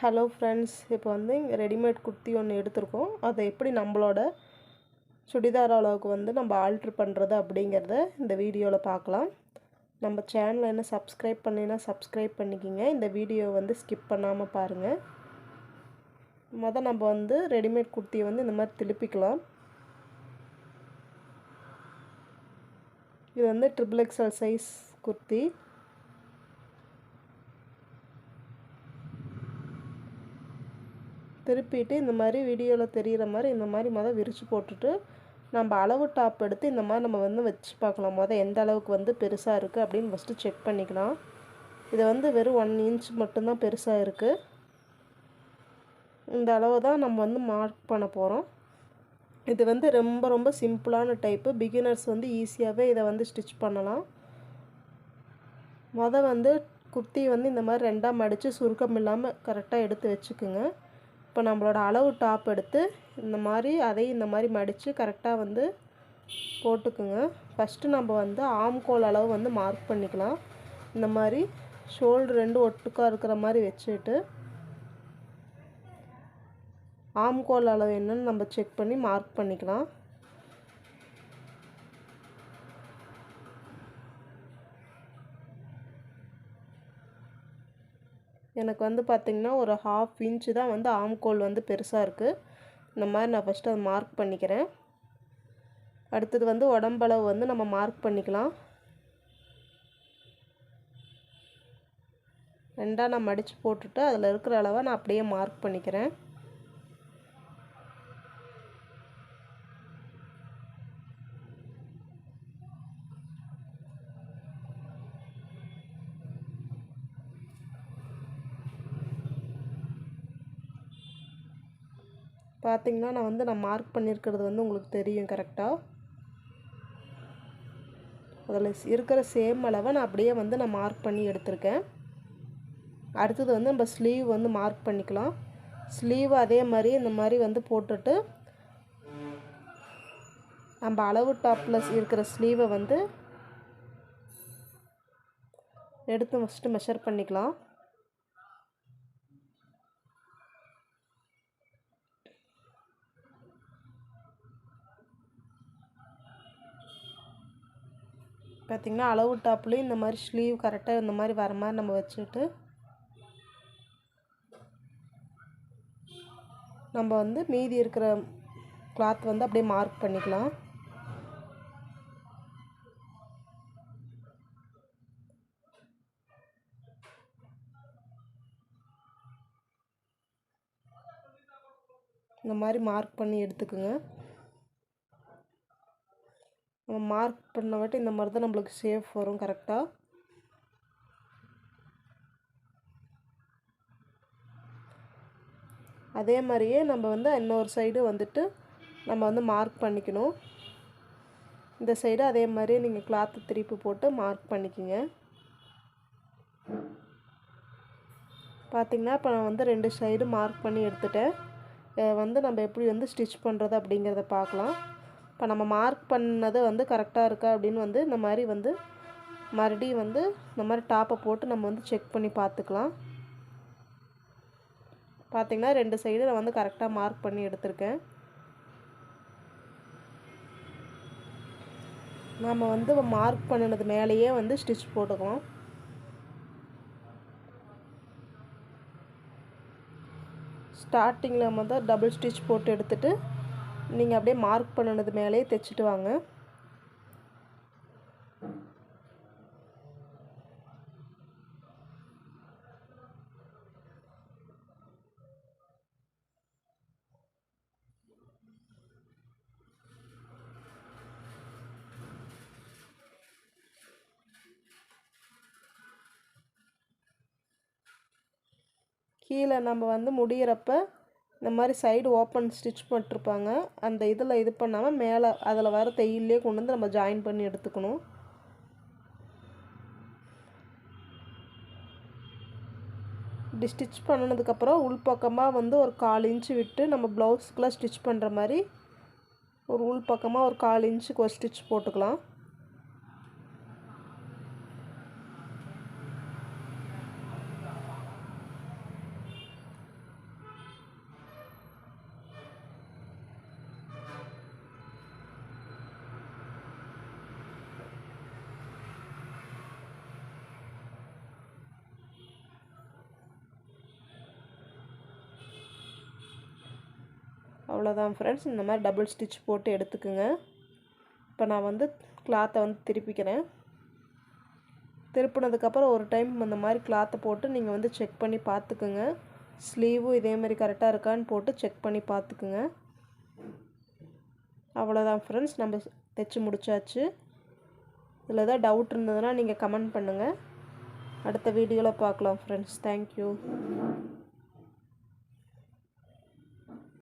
Hello friends, இப்போ வந்து இங்கே ரெடிமேட் குர்த்தி ஒன்று எடுத்திருக்கோம். அதை எப்படி நம்மளோட சுடிதார் அளவுக்கு வந்து நம்ம ஆல்ட்ரு பண்ணுறது அப்படிங்கிறத இந்த வீடியோவில் பார்க்கலாம். நம்ம சேனலை என்ன சப்ஸ்கிரைப் பண்ணினா சப்ஸ்கிரைப் பண்ணிக்கிங்க. இந்த வீடியோ வந்து ஸ்கிப் பண்ணாமல் பாருங்கள். நம்ம வந்து ரெடிமேட் குர்த்தியை வந்து இந்த மாதிரி திருப்பிக்கலாம். இது வந்து XXL சைஸ் குர்த்தி. திருப்பிட்டு இந்த மாதிரி வீடியோவில் தெரிகிற மாதிரி இந்த மாதிரி விரித்து போட்டுட்டு நம்ம அளவு டாப் எடுத்து இந்த மாதிரி நம்ம வந்து வச்சு பார்க்கலாம். எந்த அளவுக்கு வந்து பெருசாக இருக்குது அப்படின்னு ஃபஸ்ட்டு செக் பண்ணிக்கலாம். இது வந்து வெறும் 1 இன்ச் மட்டும்தான் பெருசாக இருக்குது. இந்த அளவு தான் நம்ம வந்து மார்க் பண்ண போகிறோம். இது வந்து ரொம்ப ரொம்ப சிம்பிளான டைப்பு. பிகினர்ஸ் வந்து ஈஸியாகவே இதை வந்து ஸ்டிச் பண்ணலாம். வந்து குர்த்தி வந்து இந்த மாதிரி 2ஆக மடித்து சுருக்கம் இல்லாமல் கரெக்டாக எடுத்து வச்சுக்குங்க. இப்போ நம்மளோட அளவு டாப் எடுத்து இந்த மாதிரி மடித்து கரெக்டாக வந்து போட்டுக்குங்க. ஃபஸ்ட்டு நம்ம வந்து ஆம்கோல் அளவு வந்து மார்க் பண்ணிக்கலாம். இந்த மாதிரி ஷோல்டர் 2 ஒட்டுக்காக இருக்கிற மாதிரி வச்சுட்டு ஆம்கோல் அளவு என்னன்னு நம்ம செக் பண்ணி மார்க் பண்ணிக்கலாம். எனக்கு வந்து பார்த்திங்கன்னா ஒரு 1/2 இன்ச்சு தான் வந்து ஆம்கோல் வந்து பெருசாக இருக்குது. இந்த மாதிரி நான் ஃபஸ்ட்டு அதை மார்க் பண்ணிக்கிறேன். அடுத்தது வந்து உடம்பளவு வந்து நம்ம மார்க் பண்ணிக்கலாம். 2ஆக நான் மடித்து போட்டுட்டு அதில் இருக்கிற அளவை நான் அப்படியே மார்க் பண்ணிக்கிறேன். பார்த்திங்கன்னா நான் மார்க் பண்ணியிருக்கிறது வந்து உங்களுக்கு தெரியும் கரெக்டாக. அதில் இருக்கிற சேம் அளவை நான் அப்படியே வந்து நான் மார்க் பண்ணி எடுத்திருக்கேன். அடுத்தது வந்து நம்ம ஸ்லீவ் வந்து மார்க் பண்ணிக்கலாம். ஸ்லீவ் அதே மாதிரி இந்த மாதிரி வந்து போட்டுட்டு நம்ம அளவு டாப்பில் இருக்கிற ஸ்லீவை வந்து எடுத்து ஃபஸ்ட்டு மெஷர் பண்ணிக்கலாம். பார்த்திங்கன்னா அளவு டாப்லேயும் இந்த மாதிரி ஸ்லீவ் கரெக்டாக இந்த மாதிரி வர மாதிரி நம்ம வச்சுட்டு நம்ம வந்து மீதி இருக்கிற கிளாத் வந்து அப்படியே மார்க் பண்ணிக்கலாம். இந்த மாதிரி மார்க் பண்ணி எடுத்துக்குங்க. நம்ம மார்க் பண்ண வாட்டி இந்த மாதிரி தான் நம்மளுக்கு ஷேப் வரும் கரெக்டாக. அதே மாதிரியே நம்ம வந்து இன்னொரு சைடு வந்துட்டு நம்ம வந்து மார்க் பண்ணிக்கணும். இந்த சைடு அதே மாதிரியே நீங்கள் கிளாத்து திருப்பி போட்டு மார்க் பண்ணிக்கிங்க. பார்த்திங்கன்னா இப்போ நான் வந்து 2 சைடு மார்க் பண்ணி எடுத்துட்டேன். வந்து நம்ம எப்படி வந்து ஸ்டிச் பண்ணுறது அப்படிங்கிறத பார்க்கலாம். இப்போ நம்ம மார்க் பண்ணது வந்து கரெக்டாக இருக்கா அப்படின்னு வந்து இந்த மாதிரி வந்து மறுபடியும் வந்து இந்த மாதிரி டாப்பை போட்டு நம்ம வந்து செக் பண்ணி பார்த்துக்கலாம். பார்த்திங்கன்னா 2 சைடு நான் வந்து கரெக்டாக மார்க் பண்ணி எடுத்திருக்கேன். நம்ம வந்து மார்க் பண்ணினது மேலேயே வந்து ஸ்டிச் போட்டுக்கலாம். ஸ்டார்டிங்கில் வந்து டபுள் ஸ்டிச் போட்டு எடுத்துகிட்டு நீங்கள் அப்படியே மார்க் பண்ணினது மேலேயே தைச்சிட்டு வாங்க. கீழே நம்ம வந்து முடிகிறப்ப இந்த மாதிரி சைடு ஓப்பன் ஸ்டிச் பண்ணிருப்பாங்க. அந்த இதில் இது பண்ணாமல் மேலே அதில் வர தையிலே கொண்டு வந்து நம்ம ஜாயின் பண்ணி எடுத்துக்கணும். இப்படி ஸ்டிச் பண்ணினதுக்கப்புறம் உள்பக்கமாக வந்து ஒரு 1/4 இன்ச்சு விட்டு நம்ம ப்ளவுஸுக்கெலாம் ஸ்டிச் பண்ணுற மாதிரி ஒரு உள்பக்கமாக ஒரு 1/4 இன்ச்சுக்கு ஒரு ஸ்டிச் போட்டுக்கலாம். அவ்வளோதான் ஃப்ரெண்ட்ஸ். இந்த மாதிரி டபுள் ஸ்டிச் போட்டு எடுத்துக்குங்க. இப்போ நான் வந்து கிளாத்தை வந்து திருப்பிக்கிறேன். திருப்பினதுக்கப்புறம் ஒரு டைம் இந்த மாதிரி கிளாத்தை போட்டு நீங்கள் வந்து செக் பண்ணி பார்த்துக்குங்க. ஸ்லீவும் இதே மாதிரி கரெக்டாக இருக்கான்னு போட்டு செக் பண்ணி பார்த்துக்குங்க. அவ்வளோதான் ஃப்ரெண்ட்ஸ், நம்ம தைச்சி முடிச்சாச்சு. இதில் ஏதாவது டவுட் இருந்ததுன்னா நீங்கள் கமெண்ட் பண்ணுங்கள். அடுத்த வீடியோவில் பார்க்கலாம் ஃப்ரெண்ட்ஸ். தேங்க்யூ.